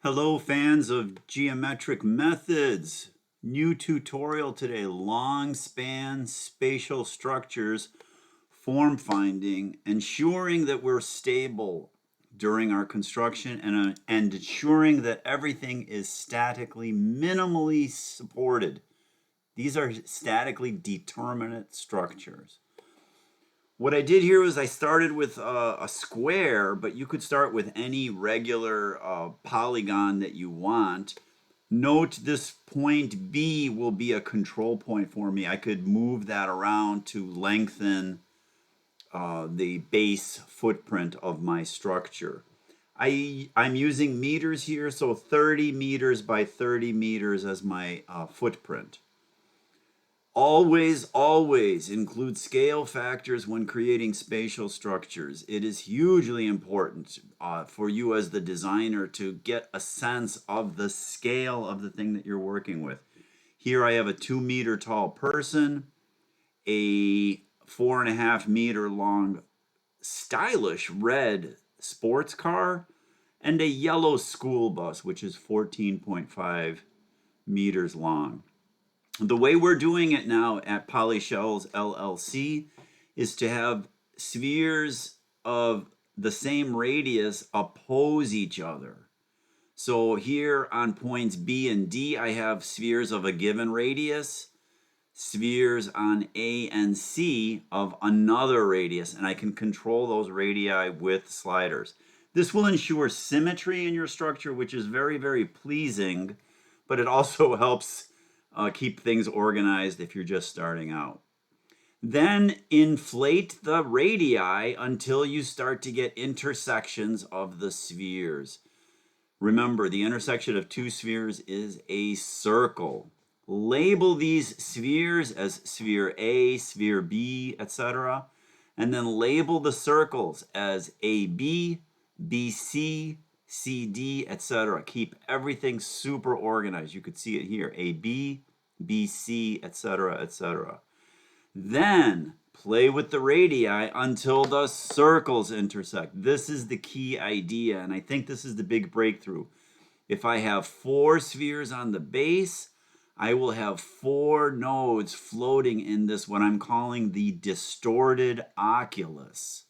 Hello, fans of geometric methods. New tutorial today, long span spatial structures, form finding, ensuring that we're stable during our construction and ensuring that everything is statically, minimally supported. These are statically determinate structures. What I did here was I started with a square, but you could start with any regular polygon that you want. Note this point B will be a control point for me. I could move that around to lengthen the base footprint of my structure. I'm using meters here, so 30 meters by 30 meters as my footprint. Always include scale factors when creating spatial structures. It is hugely important for you as the designer to get a sense of the scale of the thing that you're working with. Here I have a 2-meter tall person, a 4.5-meter long stylish red sports car, and a yellow school bus, which is 14.5 meters long. The way we're doing it now at Polyshells LLC is to have spheres of the same radius oppose each other. So here on points B and D, I have spheres of a given radius, spheres on A and C of another radius, and I can control those radii with sliders. This will ensure symmetry in your structure, which is very pleasing, but it also helps keep things organized if you're just starting out. Then inflate the radii until you start to get intersections of the spheres. Remember, the intersection of two spheres is a circle. Label these spheres as sphere A, sphere B, etc. And then label the circles as AB, BC, CD, etc. Keep everything super organized. You could see it here, AB, BC, etc., etc. Then play with the radii until the circles intersect. This is the key idea, and I think this is the big breakthrough. If I have 4 spheres on the base, I will have 4 nodes floating in this, what I'm calling the distorted oculus.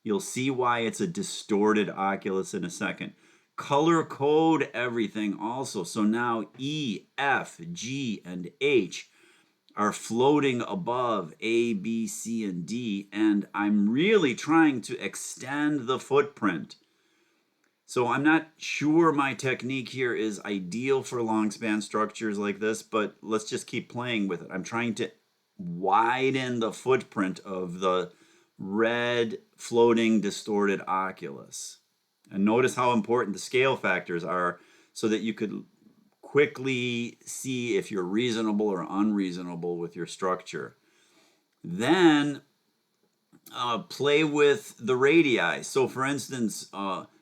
You'll see why it's a distorted oculus in a second. Color code everything also. So now E, F, G, and H are floating above A, B, C, and D, and I'm really trying to extend the footprint. So I'm not sure my technique here is ideal for long span structures like this, but let's just keep playing with it. I'm trying to widen the footprint of the red floating distorted oculus. And notice how important the scale factors are so that you could quickly see if you're reasonable or unreasonable with your structure. Then play with the radii. So for instance,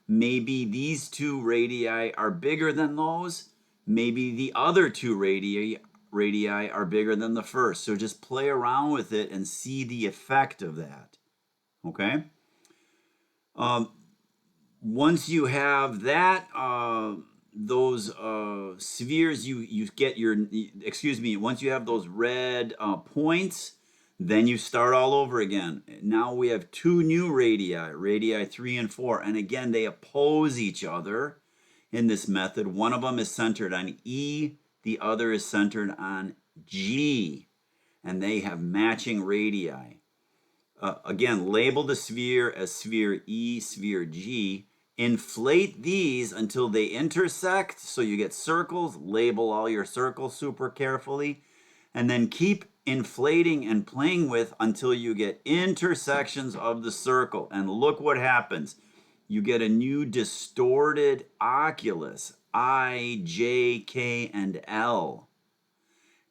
maybe these 2 radii are bigger than those. Maybe the other 2 radii are bigger than the first. So just play around with it and see the effect of that. Okay? Once you have that, those spheres, you get your, once you have those red points, then you start all over again. Now we have 2 new radii 3 and 4, and again, they oppose each other in this method. One of them is centered on E, the other is centered on G, and they have matching radii. Again, label the sphere as sphere E, sphere G. Inflate these until they intersect, so you get circles. Label all your circles super carefully, and then keep inflating and playing with until you get intersections of the circle. And look what happens. You get a new distorted oculus, I, J, K, and L.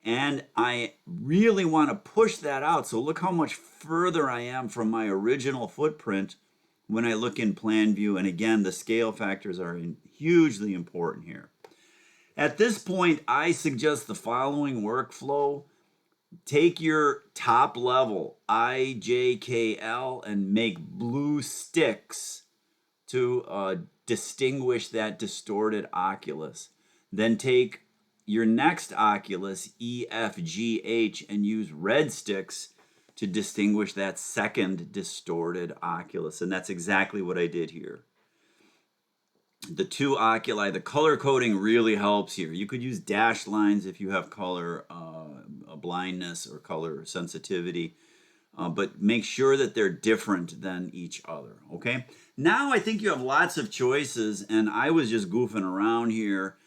And I really want to push that out. So look how much further I am from my original footprint when I look in plan view. And again, the scale factors are hugely important here. At this point, I suggest the following workflow. Take your top level, I, J, K, L, and make blue sticks to distinguish that distorted oculus. Then take your next oculus, E, F, G, H, and use red sticks to distinguish that second distorted oculus. And that's exactly what I did here. The two oculi, the color coding really helps here. You could use dashed lines if you have color blindness or color sensitivity, but make sure that they're different than each other, okay? Now I think you have lots of choices, and I was just goofing around here.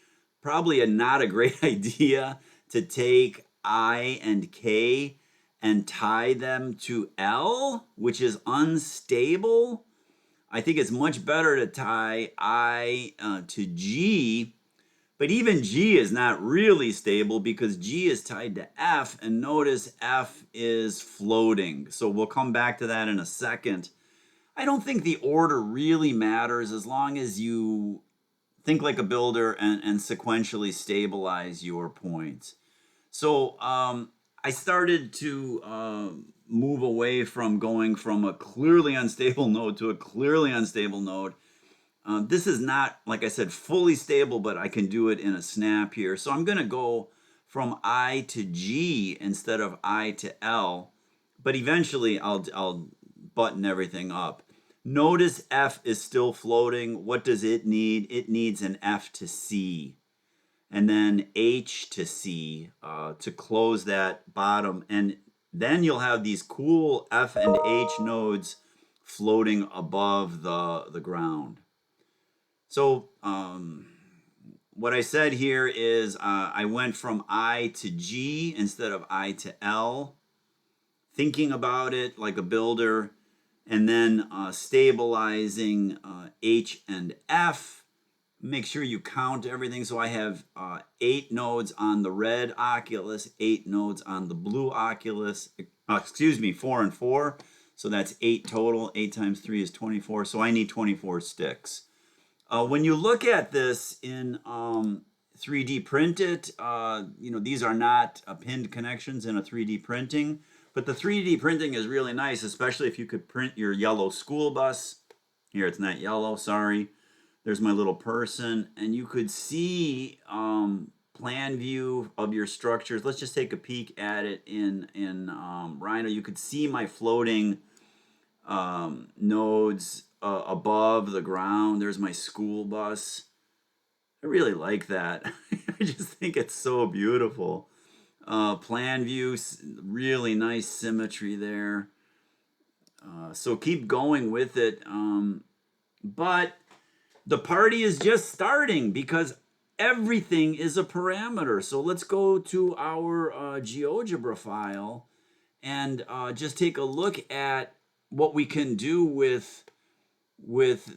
Probably not a great idea to take I and K and tie them to L, which is unstable. I think it's much better to tie I to G, but even G is not really stable because G is tied to F, and notice F is floating. So we'll come back to that in a second. I don't think the order really matters as long as you think like a builder and sequentially stabilize your points. So I started to move away from going from a clearly unstable node to a clearly unstable node. This is not, like I said, fully stable, but I can do it in a snap here. So I'm going to go from I to G instead of I to L, but eventually I'll button everything up. Notice F is still floating. What does it need? It needs an F to C, and then H to C to close that bottom. And then you'll have these cool F and H nodes floating above the ground. So what I said here is I went from I to G instead of I to L, thinking about it like a builder, and then stabilizing H and F. Make sure you count everything. So I have 8 nodes on the red oculus, 8 nodes on the blue oculus. 4 and 4. So that's 8 total. 8 times 3 is 24. So I need 24 sticks. When you look at this in 3D printed, these are not pinned connections in a 3D printing, but the 3D printing is really nice, especially if you could print your yellow school bus. Here, it's not yellow, sorry. There's my little person, and you could see plan view of your structures. Let's just take a peek at it in Rhino. You could see my floating nodes above the ground. There's my school bus. I really like that. I just think it's so beautiful. Plan view, really nice symmetry there. So keep going with it. But the party is just starting because everything is a parameter. So let's go to our GeoGebra file and just take a look at what we can do with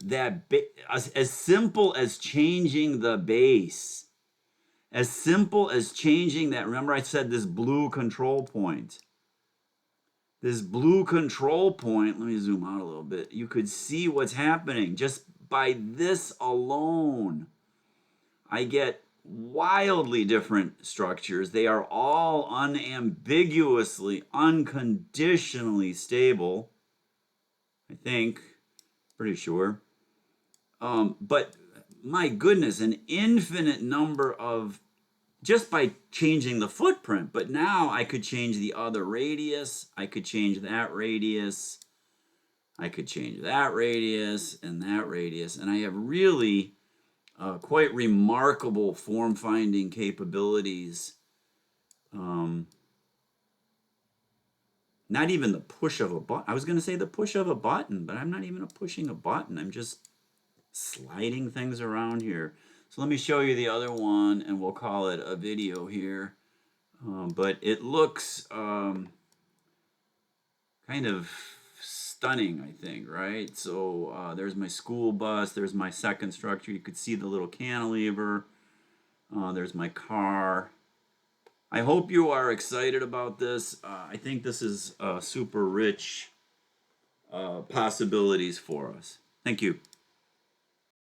that, as simple as changing the base, as simple as changing that. Remember I said this blue control point. This blue control point, let me zoom out a little bit. You could see what's happening just by this alone. I get wildly different structures. They are all unambiguously, unconditionally stable, I think. Pretty sure. But my goodness, an infinite number of, just by changing the footprint. But now I could change the other radius. I could change that radius. I could change that radius and that radius. And I have really quite remarkable form finding capabilities. Not even the push of a button. I was going to say the push of a button, but I'm not even pushing a button. I'm just sliding things around here. So let me show you the other one, and we'll call it a video here. But it looks kind of stunning, I think, right? So there's my school bus. There's my second structure. You could see the little cantilever. There's my car. I hope you are excited about this. I think this is super rich possibilities for us. Thank you.